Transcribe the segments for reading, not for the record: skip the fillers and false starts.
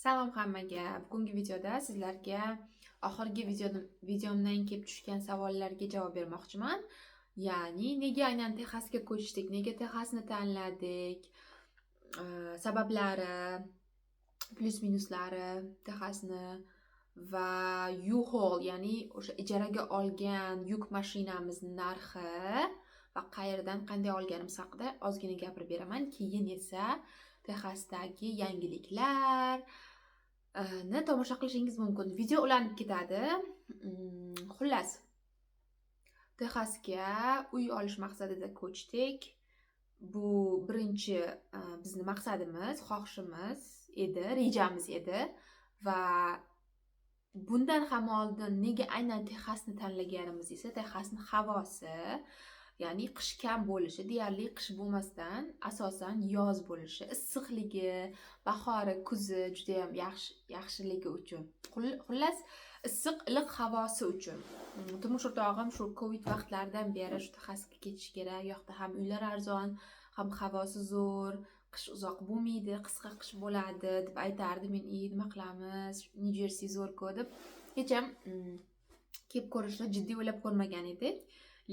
Salom hammaga. Bugungi videoda sizlarga oxirgi videomdan kelib tushgan savollarga javob bermoqchiman. Ya'ni nega aynan Texasga ko'chdik, nega Texasni tanladik, sabablari, plus minuslari Texasni va U-Haul, ya'ni o'sha ijaraga olgan yuk mashinamizni narxi va qayerdan qanday olganimiz haqida ozgina gapirib beraman. Keyin esa Texasdagi yangiliklar ni tomosha qilishingiz mumkin. Video ulanib ketadi. Xullas, Texasga uy olish maqsadida ko'chdik. Bu birinchi bizni maqsadimiz, xohishimiz edi, rejamiz edi va bundan ham oldin nega aynan Texasni tanlaganimiz esa Texasning havosi, ya'ni qish kam bo'lishi, deyarli qish bo'lmasdan asosan yoz bo'lishi, issiqligi, bahori, kuzi juda ham yaxshiligi uchun. Xullas, issiq, iliq havosi uchun. Turmush o'rtog'im shu Covid vaqtlaridan beri shu Texasga ketish kerak, u yoqda ham uylar arzon, ham havosi zo'r, qish uzoq bo'lmaydi, qisqa qish bo'ladi deb aytardi. Men nima qilamiz, New Jersey zo'r-ku deb hech ham kelib ko'rishni jiddiy o'ylab ko'rmagan edik.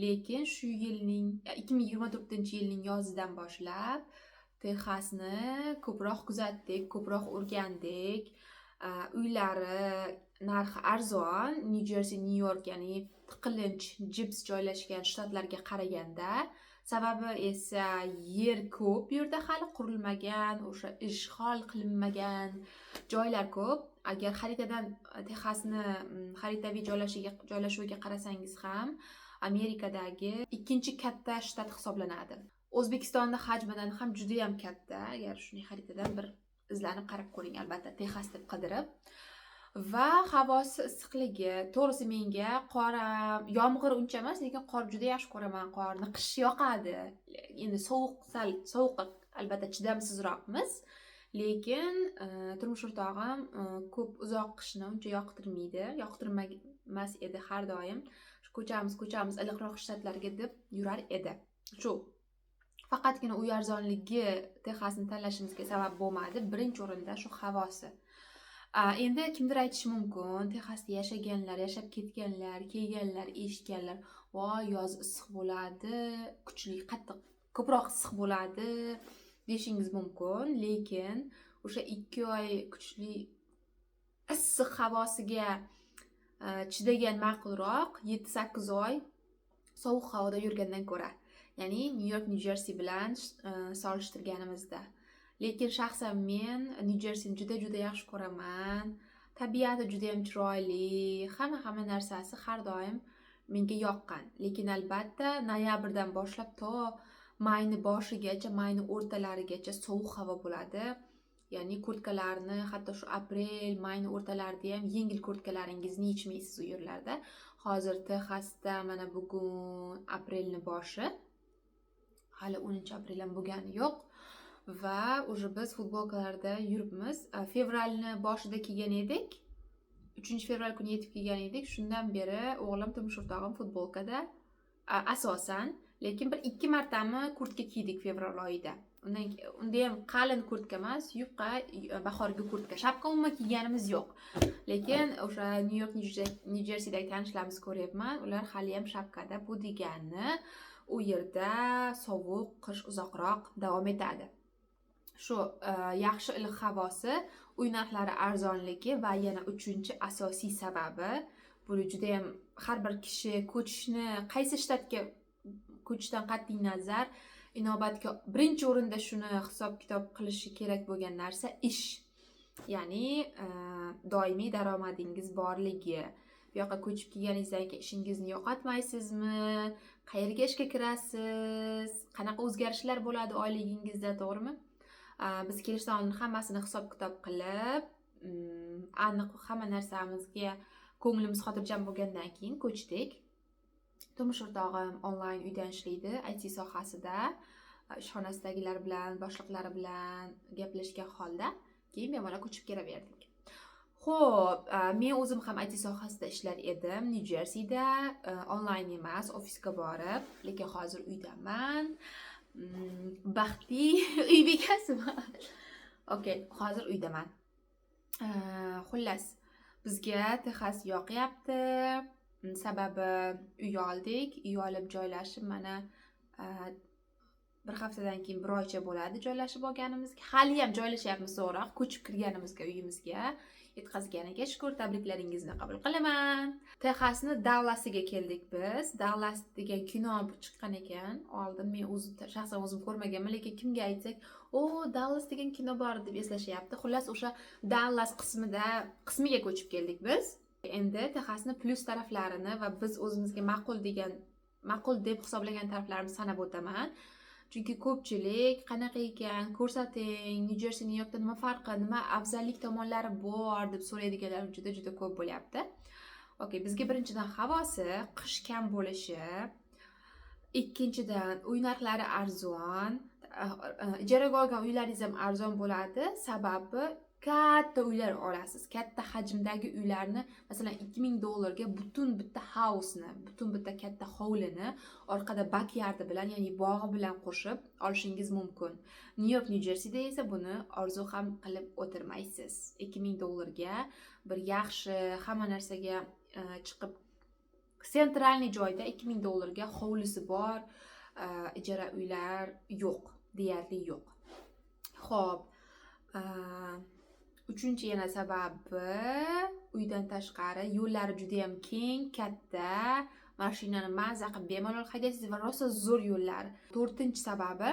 Lekin shu yilning 2024-yilning yozidan boshlab Texasni ko'proq kuzatdik, ko'proq o'rgandik. Uylari narxi arzon, New Jersey, New York, ya'ni tiqilinch, jips joylashgan shtatlarga qaraganda. Sababi esa yer ko'p, bu yerda hali qurilmagan, o'sha ishg'ol qilinmagan joylar ko'p. Agar xaritadan Texasni xaritaviy joylashuviga qarasangiz ham Amerikadagi ikkinchi katta shtat hisoblanadi. O'zbekistonning hajmidan ham juda ham katta. Agar shuni xaritadan bir izlanib qarab ko'ring, albatta Texas deb qidirib. Va havosi, issiqligi, to'g'risi menga qor, yomg'ir uncha emas, lekin qor juda yaxshi ko'raman. Qorni qish yoqadi. Endi sovuq albatta chidamsizroqmiz. Lekin turmush o'rtog'im ko'p uzoq qishni uncha yoqtirmas edi har doim. Ko'chamiz iliqroq shtatlarga deb yurar edi. Shu faqatgina uy arzonligi Texasni tanlashimizga sabab bo'lmadi. Birinchi o'rinda shu havosi. Endi kimdir aytishi mumkin, Texasda yashaganlar, yashab ketganlar, kelganlar, eshitganlar, voy, yoz issiq bo'ladi, kuchli, qattiq, ko'proq issiq bo'ladi deyishingiz mumkin. Lekin o'sha 2 oy kuchli issiq havosiga chidagan ma'qulroq 7-8 oy sovuq havoda yurgandan ko'ra. Ya'ni New York, New Jersey bilan solishtirganimizda. Lekin shaxsan men New Jerseyni juda yaxshi ko'raman. Tabiati juda ham chiroyli, hamma narsasi har doim menga yoqqan. Lekin albatta noyabrdan boshlab to mayning boshigacha, mayning o'rtalarigacha sovuq havo bo'ladi. Ya'ni kurtkalarni, hatto shu aprel, mayning o'rtalarida ham yengil kurtkalaringizni yechmaysiz u yerlarda. Hozir Texasda mana bugun aprelning boshi. Hali 10-aprel ham bo'lgani yo'q. Va o'sha biz futbolkalarda yuribmiz. Fevralning boshida kelgan edik. 3-fevral kuni yetib kelgan edik. Shundan beri o'g'lim, turmush o'rtog'im futbolkada asosan, lekin bir 2 martami kurtka kiydik fevral oyida. Unda ham qalin kurtka emas, yupqa, bahorgi kurtka. Shapka umuman kiyganimiz yo'q. Lekin o'sha New York, New Jerseydagi tanishlarimiz ko'ryapman, ular hali ham shapkada. Bu degani u yerda sovuq, qish uzoqroq davom etadi. Shu yaxshi iliq havosi, uy narxlari arzonligi va yana 3-asosiy sababi, bu juda ham har bir kishi ko'chishni, qaysi shtatga ko'chishdan qat'iy nazar inobatga birinchi o'rinda shuni hisob-kitob qilishi kerak bo'lgan narsa ish. Ya'ni doimiy daromadingiz borligi. Bu yoqqa ko'chib kelganingizdan keyin ishingizni yo'qotmaysizmi? Qayerga ishga kirasiz? Qanaqa o'zgarishlar bo'ladi oyligingizda, to'g'rimi? Biz kelishdan oldin hammasini hisob-kitob qilib, aniq hamma narsamizga ko'nglimiz xotirjam bo'lgandan keyin ko'chdik. Turmush o'rtog'im onlayn uydan ishlaydi, IT sohasida, ishxonasidagilar bilan, boshliqlari bilan gaplashgan holda keyin bemalol ko'chib kelaverdik. Xo'p, men o'zim ham IT sohasida ishlar edim, New Jerseyda, onlayn emas, ofisga borib, lekin hozir uydaman. Baxtli uy bekasiman. Okay, hozir uydaman. Xullas, bizga Texas yoqyapti. Sababi uy oldik. Uy olib joylashib mana bir haftadan keyin bir oycha bo'ladi joylashib olganimizga. Hali ham joylashyapmiz zo'roq. Ko'chib kirganimizga uyimizga. Yetkazganiga shukr, tabriklaringizni qabul qilaman. Texasni Dallasiga keldik biz. Dallas degan kino chiqqan ekan. Oldin men shaxsan o'zim ko'rmaganman, lekin kimga aytsak, "O, Dallas degan kino bor" deb eslashyapti. Xullas, o'sha Dallas qismiga ko'chib keldik biz. Endi Texasni plyus taraflarini va biz o'zimizga ma'qul deb hisoblagan taraflarimni sanab o'taman. Chunki ko'pchilik qanaqa ekan, ko'rsating, New Jersey New Yorkda nima farqi, nima afzallik tomonlari bor deb so'raydiganlar juda ko'p bo'lyapti. Okey, bizga birinchidan havosi, qish kam bo'lishi, ikkinchidan uy narxlari arzon, ijaraga olgan uylaringiz ham arzon bo'ladi, sababi katta uylar olasiz. Katta hajmdagi uylarni, masalan, $2000 butun bitta houseni, butun bitta katta hovlini orqada backyardi bilan, ya'ni bog'i bilan qo'shib olishingiz mumkin. New York, New Jerseyda esa buni orzu ham qilib o'tirmaysiz. $2000 bir yaxshi hamma narsaga chiqib sentralniy joyda $2000 hovlisi bor ijara uylar yo'q, deyarli yo'q. Xo'p, uchinchi yana sababi, uydan tashqari yo'llari juda ham keng, katta, mashinani maza qilib bemalol haydaysiz va rosa zo'r yo'llar. To'rtinchi sababi,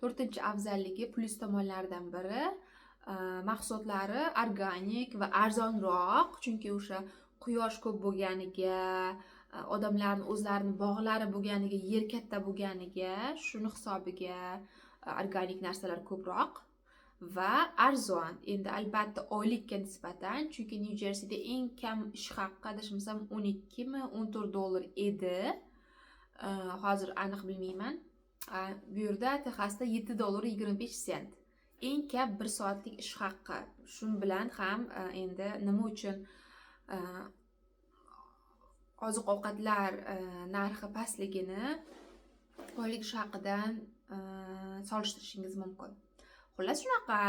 to'rtinchi afzalligi, plyus tomonlaridan biri, mahsulotlari organik va arzonroq, chunki o'sha quyosh ko'p bo'lganiga, odamlarning o'zlarini bog'lari bo'lganiga, yer katta bo'lganiga, shuni hisobiga organik narsalar ko'proq va arzon. Endi albatta oylikka nisbatan, chunki New Jerseyda eng kam ish haqqi adashmasam $12-14 edi. Hozir aniq bilmayman. Bu yerda Texasda $7.25. Eng kam 1 soatlik ish haqqi. Shun bilan ham endi nima uchun oziq-ovqatlar narxi pastligini oylik ish haqqidan solishtirishingiz mumkin. Xullas shunaqa,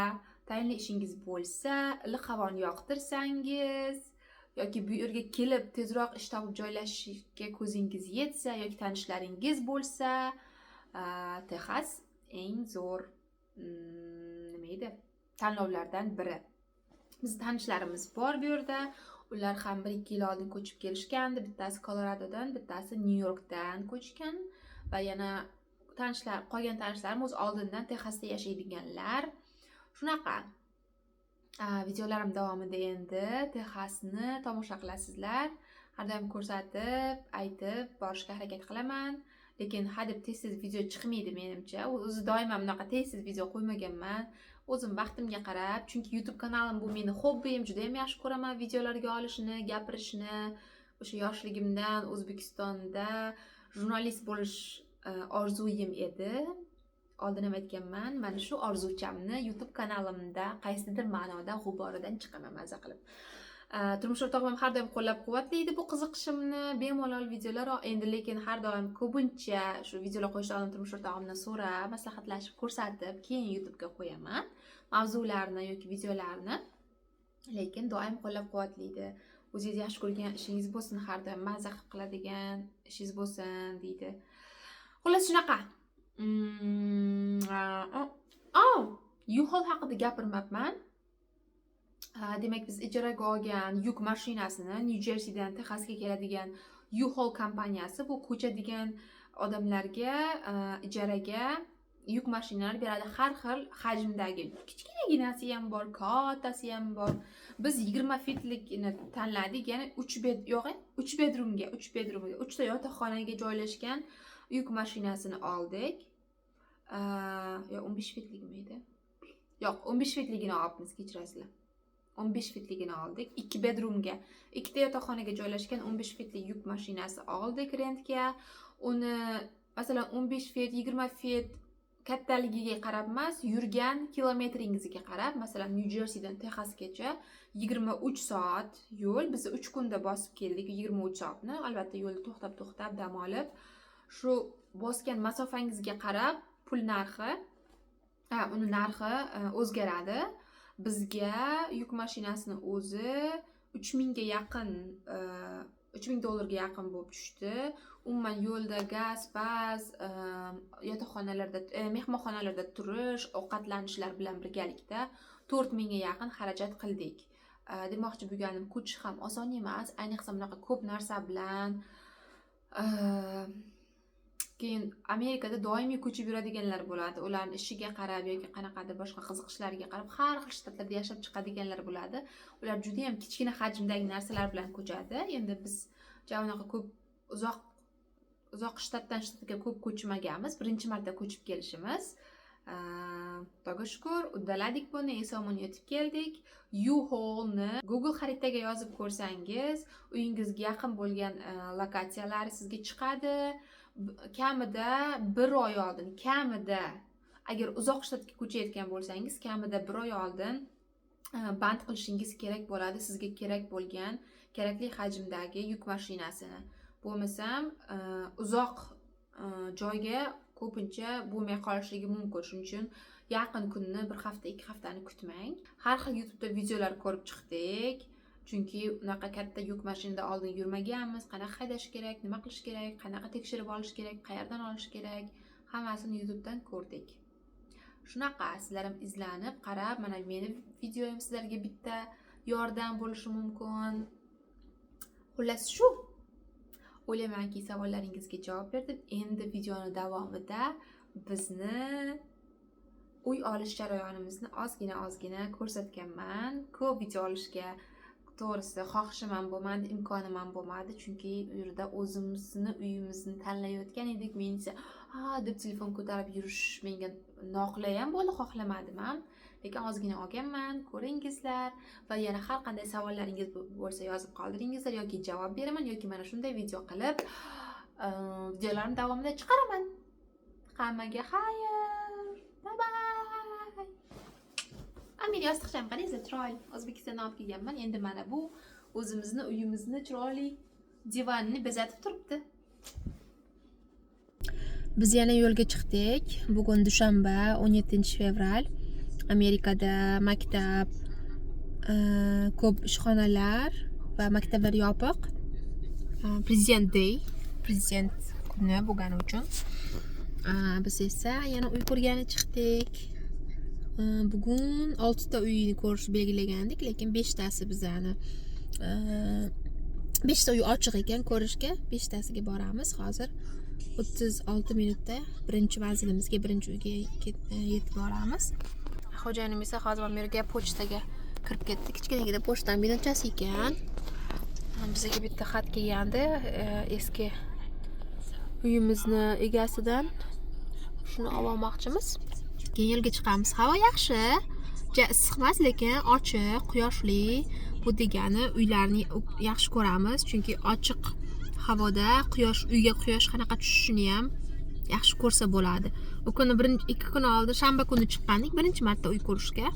tayinli ishingiz bo'lsa, iliq havoni yoqtirsangiz yoki bu yerga kelib tezroq ish topib joylashishga ko'zingiz yetsa yoki tanishlaringiz bo'lsa, Texas eng zo'r tanlovlardan biri. Biz tanishlarimiz bor bu yerda. Ular ham 1-2 yil oldin ko'chib kelishgandi. Bittasi Koloradodan, bittasi New Yorkdan ko'chgan va yana qolgan tanishlarim o'z oldindan Texasda yashaydiganlar. Shunaqa. Videolarim davomida endi Texasni tomosha qilasizlar. Har doim ko'rsatib, aytib borishga harakat qilaman. Lekin hadeb tez-tez video chiqmaydi menimcha. O'zi doimo bunaqa tez-tez video qo'ymaganman. O'zim vaqtimga qarab, chunki YouTube kanalim bu meni hobbim, juda ham yaxshi ko'raman videolarga olishni, gapirishni. O'sha yoshligimdan O'zbekistonda jurnalist bo'lish orzuyim edi. Oldin ham aytganman, mana shu orzuchamni YouTube kanalimda qaysidir ma'noda g'uboridan chiqaman maza qilib. Turmush o'rtog'im har doim qo'llab-quvvatlaydi bu qiziqishimni, bemalol videolar endi, lekin har doim ko'pincha shu videolar qo'yishdan oldin turmush o'rtog'imdan so'rab, maslahatlashib, ko'rsatib, keyin YouTube'ga qo'yaman mavzularni yoki videolarni. Lekin doim qo'llab-quvvatlaydi. O'zingiz yaxshi ko'rgan ishingiz bo'lsin, har doim maza qiladigan ishingiz bo'lsin deydi. Xullas shunaqa. U-Haul haqida gapirmabman. Demak, biz ijaraga olgan yuk mashinasini New Jerseydan Texasga keladigan U-Haul kompaniyasi bu ko'chadigan odamlarga ijaraga yuk mashinalar beradi. Har xil hajmdagi, kichkinaginasi ham bor, kattasi ham bor. Biz 20 feetlikni tanladik, ya'ni 3 bedroomga, 3 ta yotoqxonaga joylashgan yuk mashinasini oldik. 15 feetlikmi edi? Yo'q, 15 feetligini olibmiz, kechirasizlar. 15 feetligini oldik. 2 bedroomga, 2 ta yotoqxonaga joylashgan 15 feetlik yuk mashinasi oldik rentga. Uni masalan 15 feet, 20 feet kattaligiga qarab emas, yurgan kilometringizga qarab, masalan New Jerseydan Texasgacha 23 soat yo'l. Biz 3 kunda bosib keldik 23 soatni. Albatta yo'lda to'xtab dam olib, shu bosgan masofangizga qarab pul narxi. uni narxi o'zgaradi. Bizga yuk mashinasini o'zi 3000 ga yaqin, $3000 yaqin bo'lib tushdi. Umuman yo'lda gaz, baz, yotoqxonalarda, mehmonxonalarda turish, ovqatlanishlar bilan birgalikda 4000 ga yaqin xarajat qildik. Demoqchi bo'lganim, ko'chish ham oson emas, ayniqsa bunaqa ko'p narsa bilan. Keyin Amerikada doimiy ko'chib yuradiganlar bo'ladi. Ularning ishiga qarab yoki qanaqadir boshqa qiziqishlariga qarab har xil shtatlarda yashab chiqadiganlar bo'ladi. Ular juda ham kichkina hajmdagi narsalar bilan ko'chadi. Endi biz unaqa ko'p uzoq shtatdan shtatga ko'p ko'chmaganmiz. Birinchi marta ko'chib kelishimiz. Xudoga shukr, uddaladik buni, eson-omon yetib keldik. U-Haul'ni Google xaritaga yozib ko'rsangiz, uyingizga yaqin bo'lgan lokatsiyalar sizga chiqadi. Kamida 1 oy oldin, agar uzoq shtatga ko'chayotgan bo'lsangiz, kamida 1 oy oldin band qilishingiz kerak bo'ladi sizga kerak bo'lgan kerakli hajmdagi yuk mashinasini. Bo'lmasam uzoq joyga ko'pincha bo'lmay qolishligi mumkin. Shuning uchun yaqin kunni, 1 hafta, 2 haftani kutmang. Har xil YouTube'da videolar ko'rib chiqdik. Chunki unaqa katta yuk mashinada oldin yurmaganmiz. Qanaqa haydash kerak, nima qilish kerak, qanaqa tekshirib olish kerak, qayerdan olish kerak, hammasini YouTube'dan ko'rdik. Shunaqa sizlar ham izlanib, qarab, mana meni videoyim sizlarga bitta yordam bo'lishi mumkin. Xullas shu. O'ylaymanki, savollaringizga javob berdim. Endi videoni davomida bizni uy olish jarayonimizni ozgina ko'rsatganman. Ko'p video olishga to'g'risi xohishim ham bo'lmadi, imkonim ham bo'lmadi, chunki u yerda o'zimizni uyimizni tanlayotgan edik. Men esa deb telefon ko'tarib yurish menga noqulay ham bo'ldi, xohlamadim ham. Lekin ozgina olganman, ko'ringizlar va yana har qanday savollaringiz bo'lsa yozib qoldiringizlar yoki javob beraman yoki mana shunday video qilib videolarim davomida chiqaraman. Hammaga xayr. Bye bye. Amir yostiqcham qarangizlar, chiroyli. O'zbekistondan olib kelganman. Endi mana bu o'zimizni uyimizni chiroyli divanni bezatib turibdi. Biz yana yo'lga chiqdik. Bugun dushanba, 17-fevral. Amerikada maktab, ko'p ishxonalar va maktablar yopiq. Prezident kuni bo'lgani uchun. Biz esa yana uy ko'rgani chiqdik. Bugun 6 ta uyni ko'rish belgilagandik, lekin 5 tasi bizani 5 ta uy ochiq ekan ko'rishga. 5 tasiga boramiz. Hozir 36 minutda birinchi manzilimizga, birinchi uyga yetib boramiz. Xo'jayinim esa hozir Amerika pochtaga kirib ketdi. Kichkinagina pochta binachasi ekan. Bizga bitta xat kelgandi eski uyimizni egasidan. Shuni olmoqchimiz. Keyin yo'lga chiqamiz. Havo yaxshi. Issiq emas, lekin ochiq, quyoshli. Bu degani uylarni yaxshi ko'ramiz, chunki ochiq havoda uyga quyosh qanaqa tushishini ham yaxshi ko'rsa bo'ladi. U kuni 2 kun oldin shanba kuni chiqqandik, birinchi marta uy ko'rishga.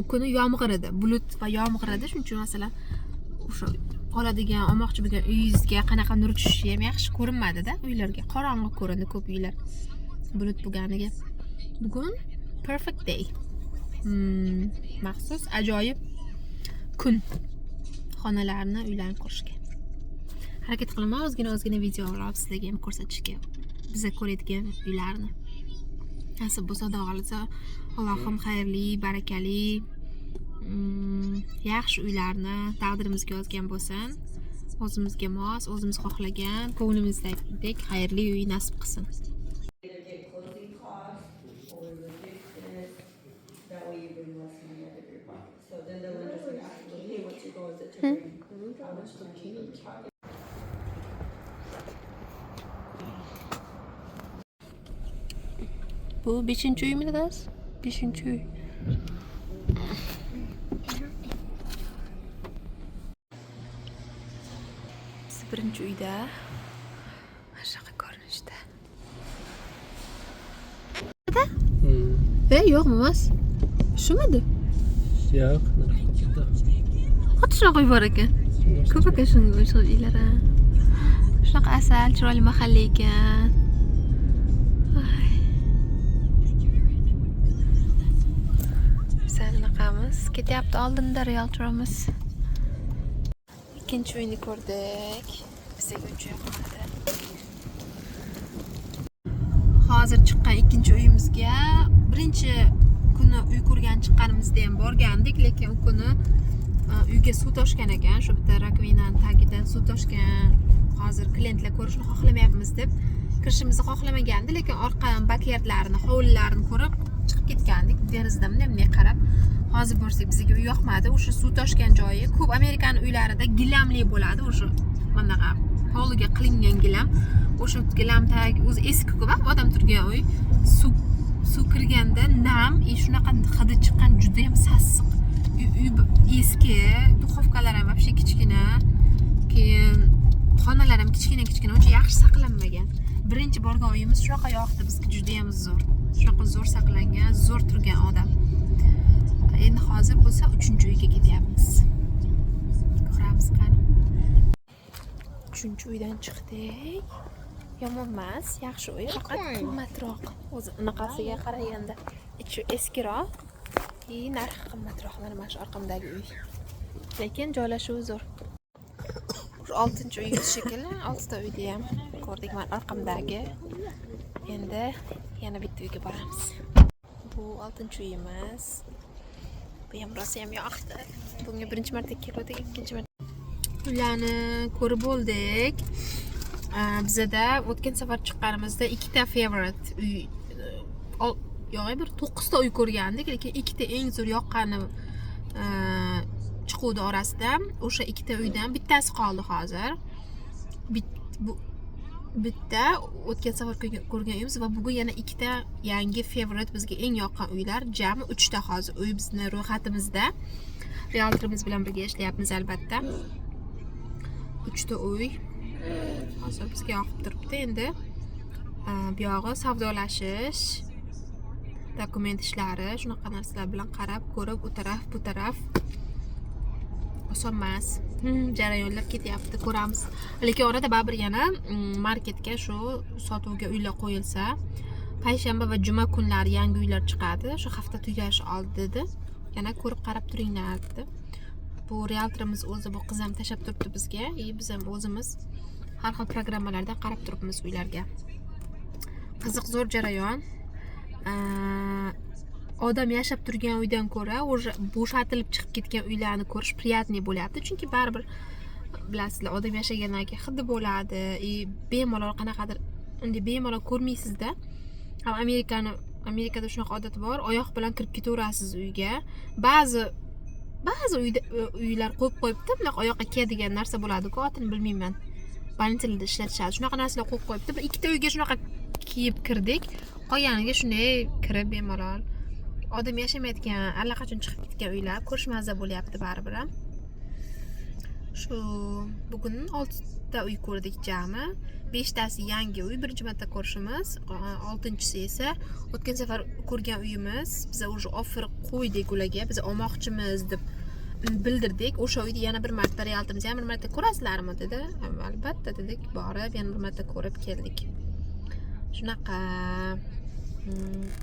U kuni yomg'ir edi, bulut va yomg'ir edi. Shuning uchun masalan o'sha olmoqchi bo'lgan uyingizga qanaqa nur tushishi ham yaxshi ko'rinmadi-da, uylarga qorong'i ko'rindi ko'p uylar. Bulut bo'lganiga. Bugun perfect day. Maxsus ajoyib kun xonalarni, uylarni ko'rishga. Harakat qilaman ozgina video olib sizlarga ham ko'rsatishga. Biza ko'radigan uylarni. Nasib bo'lsa, xudo xolisa, Allohim xayrli, barakali, yaxshi uylarni taqdirimizga yozgan bo'lsin. O'zimizga mos, o'zimiz xohlagan, ko'nglimizdek xayrli uy nasib qilsin. Bu 5-uymi dediniz? 5-uy. Biz birinchi uyda shunaqa ko'rinishda. Yo'qmi emas? Shumidi? Yo'q. Xuddi qo'yib bor ekan. Ko'p ekan shunga uylar. Shunaqa asal, chiroyli mahalla ekan. bunaqamiz. Ketyapti oldinda realtorimiz. Ikkinchi uyni ko'rdik. Bizga uncha yoqmadi. Hozir chiqqan ikkinchi uyimizga birinchi kuni uy ko'rgan chiqqanimizda ham borgandik, lekin u kuni uyga suv toshgan ekan. Shu bitta rakvinaning tagidan suv toshgan. Hozir klientlar ko'rishni xohlamayapmiz deb kirishimizni xohlamagandi, lekin orqa bakyardlarini, hovlilarini ko'rib chiqib ketgandik. Derazadan bunday qarab. Hozir borsak bizga uy yoqmadi. O'sha suv toshgan joyi ko'p Amerikan uylarida gilamli bo'ladi, o'sha bunaqa hovliga qilingan gilam. O'sha gilam tagi o'zi eski ko'p, odam turgan uy. Suv kirganda nam, shunaqa hidi chiqqan, juda ham sassiq. Uy eski, duxovkalar ham вообще kichkina. Keyin xonalar ham kichkina, uncha yaxshi saqlanmagan. Birinchi borgan uyimiz shunaqa yoqdi bizga, juda ham zo'r. Shunaqa zo'r saqlangan, zo'r turgan odam. Endi hozir bo'lsa 3-uyga ketyapmiz. Ko'ramiz qani. 3-uydan chiqdik. Yomon emas, yaxshi uy, faqat qimmatroq. O'zi unaqasiga qaraganda ichi eskiroq, narxi qimmatroq. Mana shu orqamdagi uy. Lekin joylashuvi zo'r. 6-uyimiz shekilli, 6ta uyda ham ko'rdik. Mana orqamdagi. Endi yana bitta uyga boramiz. Bu 6-uyimiz. Bu ham rosa ham yoqdi. Bunga birinchi marta keldik, ikkinchi marta. Uylarni ko'rib bo'ldik. Bizda o'tgan safar chiqqanimizda 2ta favorite uy, yo'q, bir 9 ta uy ko'rgandik, lekin 2ta eng zo'r yoqqani chiquvdi orasida. O'sha 2ta uydan bittasi qoldi hozir. Bitta o'tgan safar ko'rgan uyimiz va bugun yana 2ta yangi favorite bizga eng yoqqan uylar. Jami 3 ta hozir uy bizning ro'yxatimizda. Realtorimiz bilan birga ishlayapmiz albatta. 3 ta uy hozir bizga yoqib turibdi. Endi bu yog'i savdolashish, dokument ishlari, shunaqa narsalar bilan qarab ko'rib, u taraf, bu taraf oson emas. Jarayonlar ketyapti, ko'ramiz. Lekin orada baribir yana marketga shu sotuvga uylar qo'yilsa, payshanba va juma kunlari yangi uylar chiqadi. Shu hafta tugashi oldida yana ko'rib qarab turinglar dedi. Bu realtorimiz o'zi, bu qiz ham tashab turibdi bizga. Biz ham o'zimiz har xil programmalardan qarab turibmiz uylarga. Qiziq, zo'r jarayon. Odam yashab turgan uydan ko'ra o'sha bo'shatilib chiqib ketgan uylarni ko'rish priyatniy bo'lyapti. Chunki baribir bilasizlar, odam yashagandan keyin hidi bo'ladi. Bemalol qanaqadir unday bemalol ko'rmaysizda. Ham Amerikada shunaqa odat bor, oyoq bilan kirib ketaverasiz uyga. Ba'zi uylar qo'yibdi, bunaqa oyoqqa kiyadigan narsa bo'ladi-ku, otini bilmayman. Balin tilida ishlatishadi. Shunaqa narsalar qo'yibdi. Bir ikkita uyga shunaqa kiyib kirdik. Qolganiga shunday kirib bemalol odam yashamayotgan, allaqachon chiqib ketgan uylar ko'rish mazza bo'lyapti baribir ham. Shu bugun 6 ta uy ko'rdik jami. 5 tasi yangi uy, birinchi marta ko'rishimiz. 6-chisi esa o'tgan safar ko'rgan uyimiz. Biz o'sha offer qo'ydik ularga, biz olmoqchimiz deb bildirdik. O'sha uyni yana bir marta realtorimiz yana bir marta ko'rasizlarmi dedi. Albatta dedik, borib yana bir marta ko'rib keldik. Shunaqa.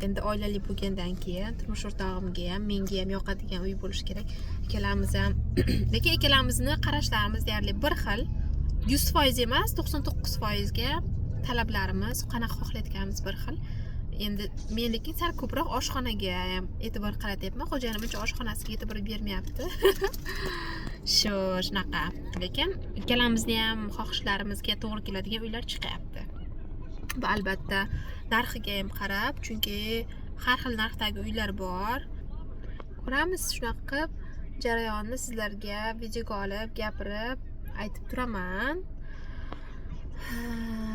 Endi oilali bo'lgandan keyin turmush o'rtog'imga ham, menga ham yoqadigan uy bo'lishi kerak. Ikkalamiz ham, lekin ikkalamizni qarashlarimiz deyarli bir xil. 100% emas, 99% ga talablarimiz, qanaqa xohlayotganimiz bir xil. Endi men lekin sal ko'proq oshxonaga ham e'tibor qaratyapman. Xo'jayinim uncha oshxonasiga e'tibor bermayapti. Shunaqa. Lekin ikkalamizni ham xohishlarimizga to'g'ri keladigan uylar chiqyapti. Bu albatta narxiga ham qarab, chunki har xil narxdagi uylar bor. Ko'ramiz, shunaqa qilib jarayonni sizlarga videoga olib, gapirib aytib turaman.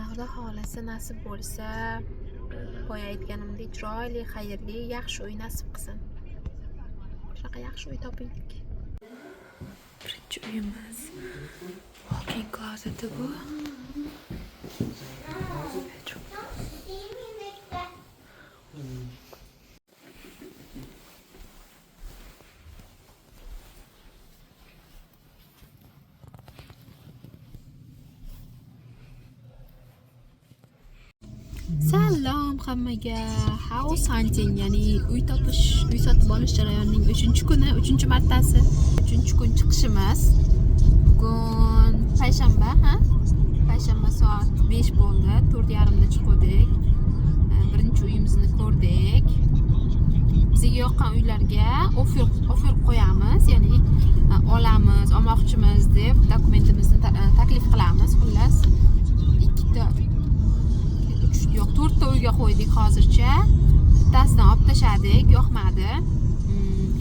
Xudo xolasa nasib bo'lsa, boya aytganimdek chiroyli, xayrli, yaxshi uy nasib qilsin. Shunaqa yaxshi uy topaylik. Birinchi uyimiz walk-in closet bu. Salom hammaga. House hunting, ya'ni uy sotib olish jarayonining 3-kuni, 3-martasi, 3-kun chiqishimiz. Bugun payshanba, payshanba soat 5 bo'ldi. 4:30da chiqdik. Birinchi uyimizni ko'rdik. Bizga yoqqan uylarga offer qo'yamiz, ya'ni olmoqchimiz deb dokumentimizni taklif qilamiz. Xullas, 4ta uyga qo'ydik hozircha. Bittasidan olib tashladik, yoqmadi.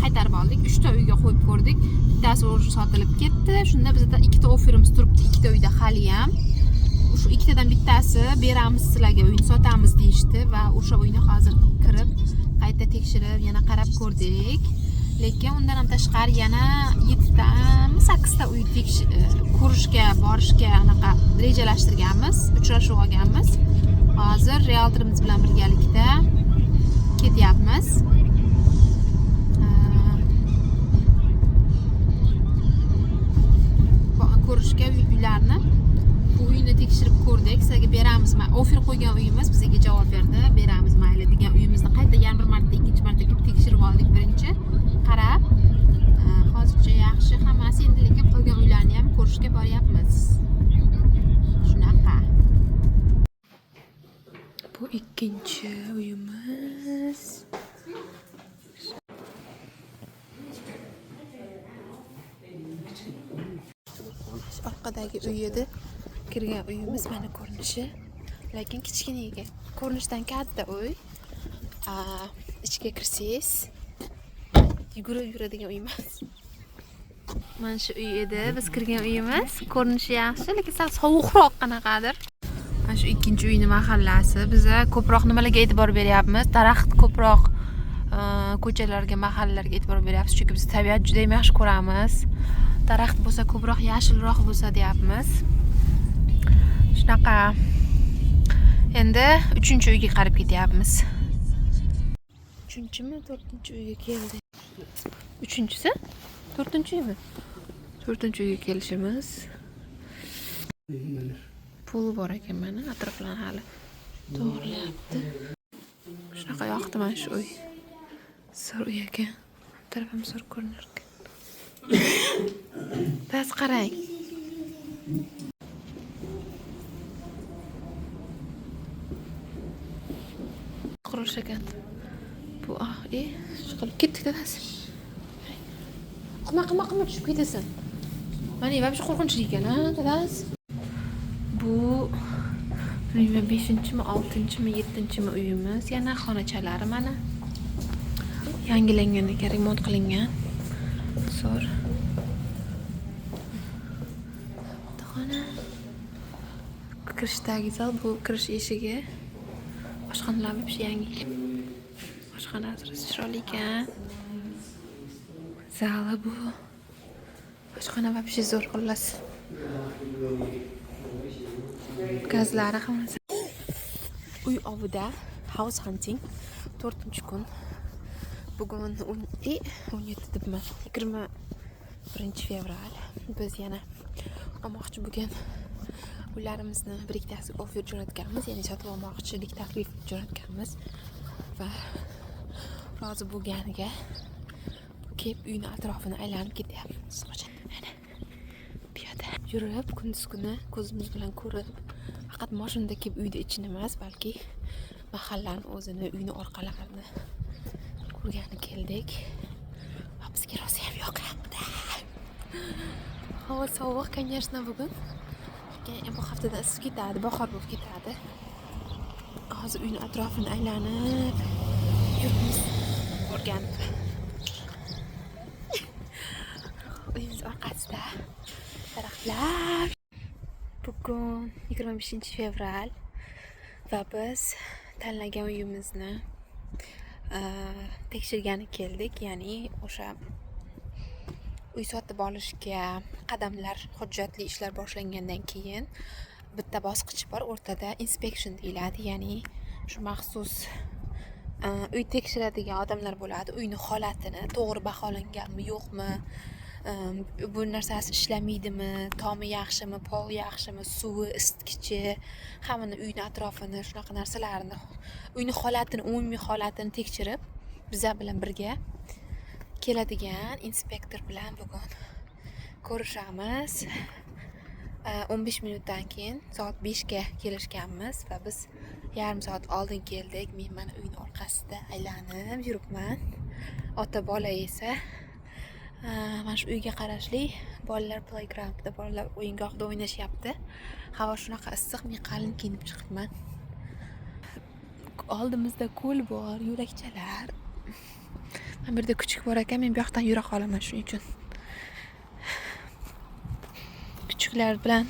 Qaytarib oldik. 3ta uyga qo'yib ko'rdik. Bittasi sotilib ketdi. Shunda bizda 2ta offerimiz turibdi, 2ta uyda hali ham. Shu ikkitadan bittasi beramiz sizlarga, uyni sotamiz deyishdi va o'sha uyni hozir kirib, qayta tekshirib, yana qarab ko'rdik. Lekin undan ham tashqari yana 7ta, 8ta uy ko'rishga, borishga anaqa rejalashtirganmiz, uchrashuv olganmiz. Hozir realtorimiz bilan birgalikda ketyapmiz. Ko'rishga uylarni, bu uyni tekshirib ko'rdik. Sizlarga beramizmi? Offer qo'ygan uyimiz bizga javob berdi. Beramiz mayli degan uyimizni qayta yana bir marta, ikkinchi marta kelib tekshirib oldik. Birinchi qarab, hozircha yaxshi hammasi, endi lekin qolgan uylarni ham ko'rishga boryapmiz. Shunaqa. Bu ikkinchi uyimiz. Orqadagi uy edi. Kirgan uyimiz mana ko'rinishi. Lekin kichkina ekan. Ko'rinishdan katta uy. Ichga kirsangiz yugurib yuradigan uy emas. Mana shu uy edi. Biz kirgan uyimiz. Ko'rinishi yaxshi, lekin sal sovuqroq qanaqadir. Mana shu ikkinchi uyning mahallasi. Biz ko'proq nimalarga e'tibor beryapmiz? Daraxt ko'proq, ko'chalarga, mahallalarga e'tibor beryapmiz, chunki biz tabiat juda ham yaxshi ko'ramiz. Daraxt bo'lsa, ko'proq yashilroq bo'lsa deyapmiz. Shunaqa. Endi 3-uyga qarab ketyapmiz. 3-mi, 4-uyga keldik. 3-si? 4-uymi? 4-uyga kelishimiz. Pul bor ekan, mana atroflarni hali to'g'rilayapti. Shunaqa yoqdi mana shu uy. Zo'r uy ekan. Tarafim zo'r ko'rinar ekan. Bas qarang. Qurilish ekan. Bu chiqib ketdik dadasi. Qilma tushib ketasan. Mana va shu qo'rqinchli ekan, dadasi. Bu 5-mi, 6-mi, 7-mi uyimiz. Yana xonachalari mana. Yangilangan ekan, remont qilingan. Zo'r. Xona. Kirishdagi zal, bu kirish eshigi. Oshxonalar hepsi yangi. Oshxona chiroyli ekan. Zali bu. Oshxona hepsi zo'r xullas. Gazlari hammasi. Uy ovida house hunting 4-kun. Bugun 21 fevral. Biz yana olmoqchi bo'lgan uylarimizni bir-ikkitasi offer jo'natganmiz, ya'ni sotib olmoqchilik taklif jo'natganmiz va rozi bo'lganiga kelib uyni atrofini aylanib ketyapmiz. Mana bu yerda yurib, kunduz kuni ko'zimiz bilan ko'rib, faqat mashinada kelib uyda ichini emas, balki mahallani o'zini, uyni orqalarini ko'rgani keldik. Va bizga rosa ham yoqyapti. Havo sovuq, конечно, bugun. Bu haftada isib ketadi, bahor bo'lib ketadi. Hozir uyni atrofini aylanib yuribmiz, o'rganib. Uyimiz orqasida daraxtlar. Bugun 25 fevral va biz tanlagan uyimizni tekshirgani keldik, ya'ni o'sha uy sotib olishga qadamlar, hujjatli ishlar boshlangandan keyin bitta bosqich bor, o'rtada inspection deyiladi, ya'ni shu maxsus uy tekshiradigan odamlar bo'ladi. Uyni holatini, to'g'ri baholanganmi, yo'qmi, bu narsasi ishlamaydimi, tomi yaxshimi, pol yaxshimi, suvi, isitgichi, hammani uyni atrofini, shunaqa narsalarni, uyni holatini, umumiy holatini tekshirib, bizlar bilan birga keladigan inspektor bilan bugun ko'rishamiz. 15 minutdan keyin soat 5 ga kelishganmiz va biz yarim soat oldin keldik. Men mana uyning orqasida aylanib yuribman. Ota bola esa mana shu uyga qarashli bolalar playgroundda, bolalar o'yingohida o'ynashyapti. Havo shunaqa issiq, men qalin kiyinib chiqibman. Oldimizda ko'l bor, yo'lakchalar. Men bu yerda kuchuk bor ekan, men bu yoqdan yura qolaman shuning uchun. Kuchuklar bilan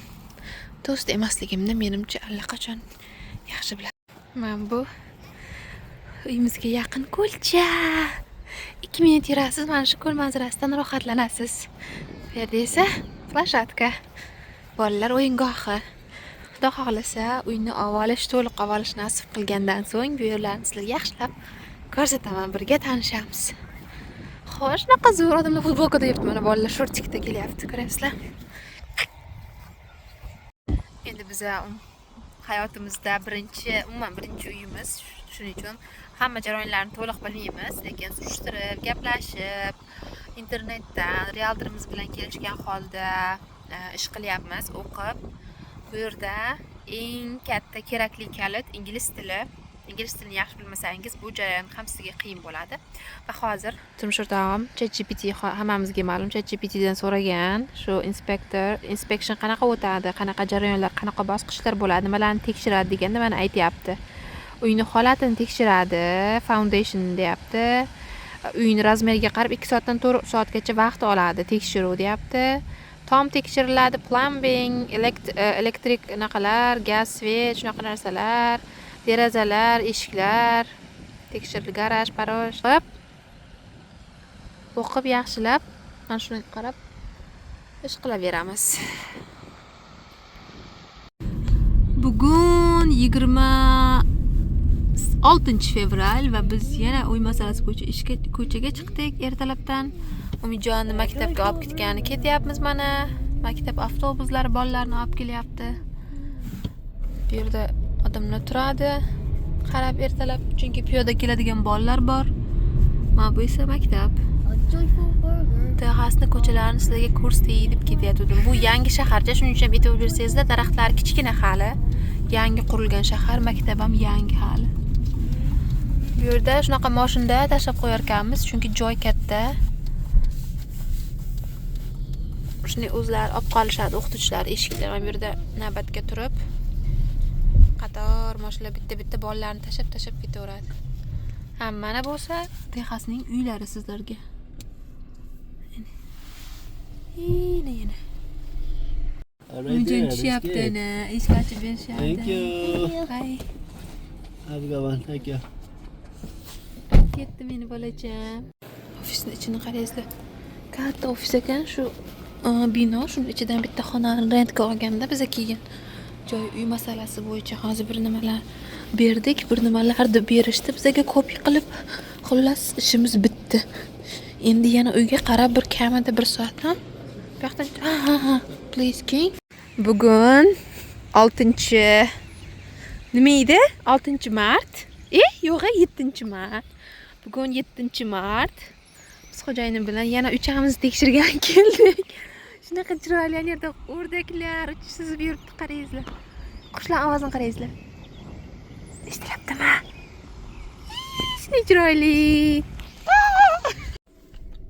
do'st emasligimni menimcha allaqachon yaxshi bilaman. Mana bu uyimizga yaqin ko'lcha. 2 minut yurasiz, mana shu ko'l manzarasidan rohatlanasiz. Bu yerda esa plashatka, bolalar o'yingohi. Xudo xohlasa, uyni to'liq avolish nasib qilgandan so'ng bu yerlarni sizlarga yaxshilab ko'rsataman, birga tanishamiz. Xo'sh, shunaqa zo'r odamlar futbolkada yuribdi, mana bolalar shortikda kelyapti, ko'rasizlar. Endi biz hayotimizda umuman birinchi uyimiz, shuning uchun hamma jarayonlarni to'liq bilmaymiz, lekin surishtirib, gaplashib, internetdan realtorimiz bilan kelishgan holda ish qilyapmiz, o'qib. Bu yerda eng katta kerakli kalit ingliz tili. Ingliz tilini yaxshi bilmasangiz, bu jarayon ham sizga qiyin bo'ladi. Va hozir turmush o'rtog'im ChatGPT, hammamizga ma'lum, ChatGPT dan so'ragan, shu inspection qanaqa o'tadi, qanaqa jarayonlar, qanaqa bosqichlar bo'ladi, nimalarni tekshiradi deganda mana aytayapti. Uyni holatini tekshiradi, foundation deyapti. Uyni razmeriga qarab 2 soatdan 4 soatgacha vaqt oladi tekshiruv deyapti. Tom tekshiriladi, plumbing, elektrik naqalar, gaz, svet, shunaqa narsalar, derazalar, eshiklar tekshiriladi, garaj, paroj. O'qib yaxshilab, mana shuni qarab ish qilaveramiz. Bugun 26 fevral va biz yana uy masalasi bo'yicha ko'chaga chiqdik ertalabdan. Umidjonni maktabga olib ketgani ketyapmiz mana. Maktab avtobuslari bolalarni olib kelyapti. Bu yerda odamlar turadi, qarab ertalab, chunki piyoda keladigan bolalar bor. Mana bu esa maktab. Texasning ko'chalarini sizlarga ko'rsatay deb ketayotgandim. Bu yangi shaharcha, shuning uchun e'tibor bersangizlar, daraxtlar kichkina hali. Yangi qurilgan shahar, maktab ham yangi hali. Bu yerda shunaqa mashinada tashlab qo'yar ekanmiz, chunki joy katta. Shuni o'zlari olib qolishadi, o'qituvchilar, eshiklar. Mana bu yerda navbatga turib, qator mashinalar bitta bolalarni tashab ketaveradi. Mana bo'lsa Texasning uylari sizlarga. Yana. Unjon tushyapti, eshik ochib berishyapti. Thank you. Bye. Have a good one. Thank you. Ketdi meni bolacham. Ofisning ichini qaraysizlar. Katta ofis ekan, shu bino, shuning ichidan bitta xonani rentga olganda biza kelgan. Joy uy masalasi bo'yicha hozir bir nimalar berdik, bir nimalarni berishdi bizga kopiya qilib. Xullas, ishimiz bitdi. Endi yana uyga qarab bir kamida 1 soat ham. Bu yoqdan please king. Bugun 6 nima edi? 6 mart. Yo'q, 7 mart. Bugun 7 mart. Biz xo'jayinim bilan yana uchamiz tekshirgan keldik. Shunaqa chiroyli yerda o'rdaklar uchishib yuribdi, qaraysizlar. Qushlar ovozini qaraysizlar. Eshitilyaptimi? Shunday chiroyli.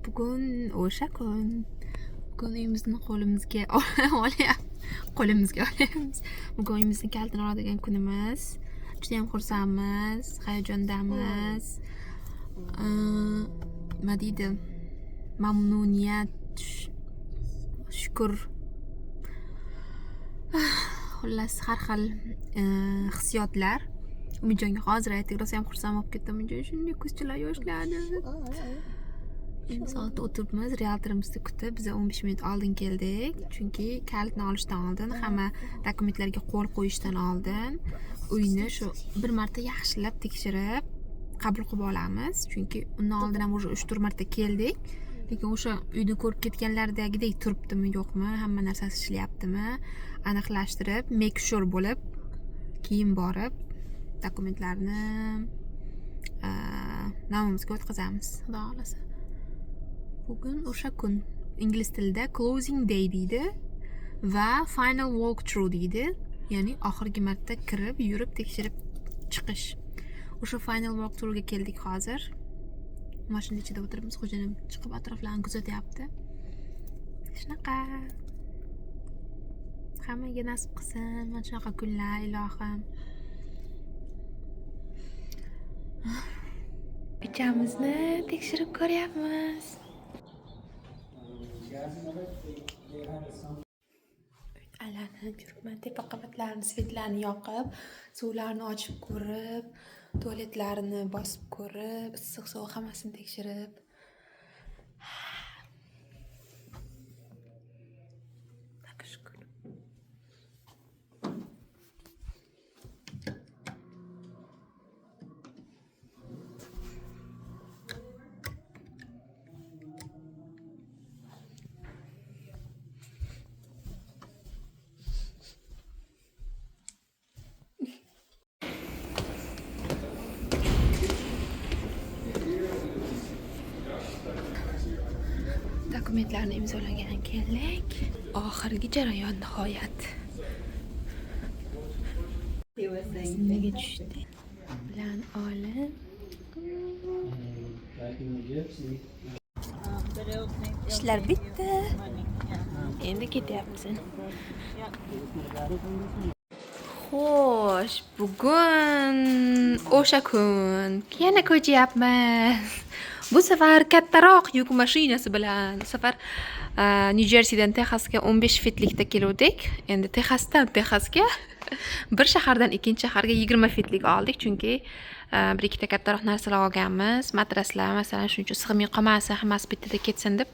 Bugun o'sha kun. Bugun uyimizni qo'limizga olyapmiz. Bugun uyimizni kalitini oladigan kunimiz. Juda ham xursandmiz, hayajondamiz. Nima deydi? Mamnuniyat, shukr. Xullas, har xil hissiyotlar. Umidjonga hozir aytdik, rosa ham xursand bo'lib ketdim. Umidjon shunday ko'zchalar yoshlandi. Endi soatda o'tiribmiz, realtorimizni kutib, biz 15 minut oldin keldik. Chunki kalitni olishdan oldin, hamma dokumentlarga qo'l qo'yishdan oldin uyni shu bir marta yaxshilab tekshirib qabul qilib olamiz. Chunki undan oldin ham уже 3-4 marta keldik. Lekin o'sha uyni ko'rib ketganlardagidek turibdimi, yo'qmi, hamma narsasi ishlayaptimi, aniqlashtirib, make sure bo'lib, keyin borib dokumentlarni nomimizga o'tkazamiz, xudo xolasa. Bugun o'sha kun. Ingliz tilida closing day deydi va final walk through deydi. Ya'ni oxirgi marta kirib, yurib, tekshirib chiqish. O'sha final walk throughga keldik hozir. Mashina ichida o'tiribmiz, xo'janim chiqib atroflarni kuzatyapti. Shunaqa. Hammaga nasib qilsin, mana shunaqa kunlar, ilohim. Ichamizni tekshirib ko'ryapmiz. Aylanib yuribman, tepa qavatlarini, svetlarni yoqib, suvlarni ochib ko'rib, tualetlarini bosib ko'rib, issiq sovuq hammasini tekshirib. Dokumentlarni imzolagan keldik. Oxirgi jarayon nihoyat. Nega tushdi? Bilan olib. Ishlar bitti. Endi ketyapmiz. Xo'sh, bugun o'sha kun. Yana ko'chyapmiz. Bu safar kattaroq yuk mashinasi bilan. Bu safar New Jerseydan Texasga 15 fitlikda keluvdik. Endi Texasdan Texasga bir shahardan ikkinchi shaharga 20 fitlik oldik, chunki bir ikkita kattaroq narsalar olganmiz. Matraslar, masalan, shuning uchun sig'may qolmasa, hammasi bittada ketsin deb.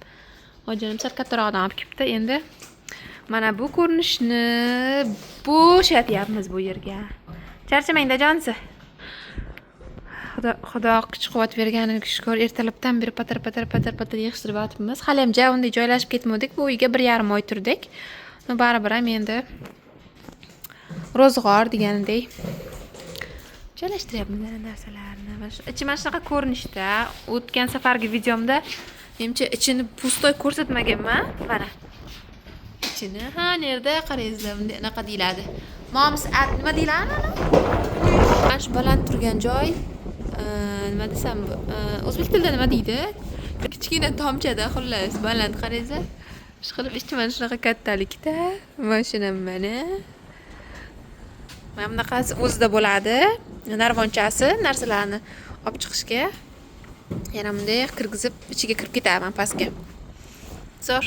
Ho'janim sal kattaroqdan olib kelibdi. Endi mana bu ko'rinishni bo'shatyapmiz bu yerga. Charchamangda jonsi. Xudo kuch-quvvat berganiga shukr. Ertalabdan beri patir yig'ishtirib yotibmiz. Hali ham unday joylashib ketmadik. Bu uyga 1,5 oy turdik. Baribir ham endi ro'zg'or deganidek joylashtiryapmiz narsalarni. Ichi mana shunaqa ko'rinishda. O'tgan safargi videomda menimcha ichini pustoy ko'rsatmaganman. Mana. Ichini nerda qaraysizlar, bunday anaqa deyiladi. Moms nima deyiladi? Mana shu baland turgan joy nima desam, o'zbek tilida nima deydi? Kichkina tomchada, xullas, baland qaraysizlar. Shu qilib ichi mana shunaqa kattalikda. Mashinam mana. Mana bunaqasi o'zida bo'ladi. Narvonchasi narsalarni olib chiqishga. Yana bunday kirgizib, ichiga kirib ketaman pastga. Zo'r.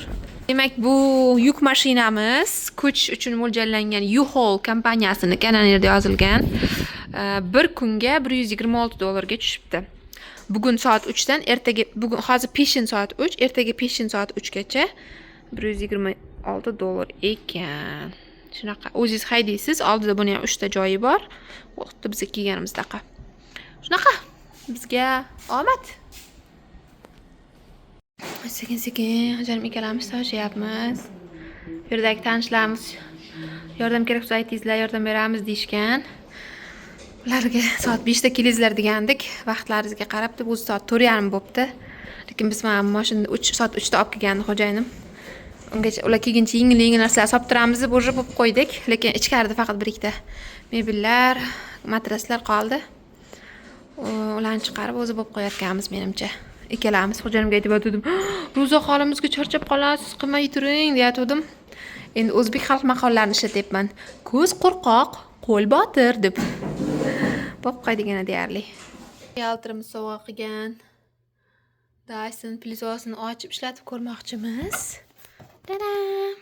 Demak, bu yuk mashinamiz ko'chish uchun mo'ljallangan U-Haul kompaniyasini kanalerda yozilgan. Bir kunga $126 tushibdi. Bugun soat 3 dan ertaga, bugun hozir peshin soat 3, ertaga peshin soat 3 gacha $126 ekan. Shunaqa o'zingiz haydaysiz, oldida buni ham 3 ta joyi bor. Xuddi biz kelganimizdaqa. Shunaqa bizga omad. Sekin ho'janim ikkalamiz toshyapmiz. Bu yerdagi tanishlarimiz yordam kerak bo'lsa aytingizlar, yordam beramiz deyishgan. Ularga soat 5 da kelingizlar degandik. Vaqtlaringizga qarab deb o'zi soat 4:30 bo'pti. Lekin biz mana mashinani soat 3 da olib kelgandi xo'jayinim. Ungacha ular kelguncha yengil narsalar solib turamiz deb o'rib qo'ydik. Lekin ichkarida faqat bir ikkita mebellar, matraslar qoldi. Ularni chiqarib o'zi bo'lib qo'yayotganmiz menimcha. Ikkalamiz xo'janimga aytib o'tdim. Ro'za xolamizga charchab qolasiz, qilmay turing deyatdim. Endi o'zbek xalq maqollarini ishlatyapman. Ko'z qo'rqoq, qo'l botir deb. Bo'p qo'ydigana deyarli. Yaltirimiz sovg'a qilgan Dyson plizosini ochib ishlatib ko'rmoqchimiz. Ta-dam!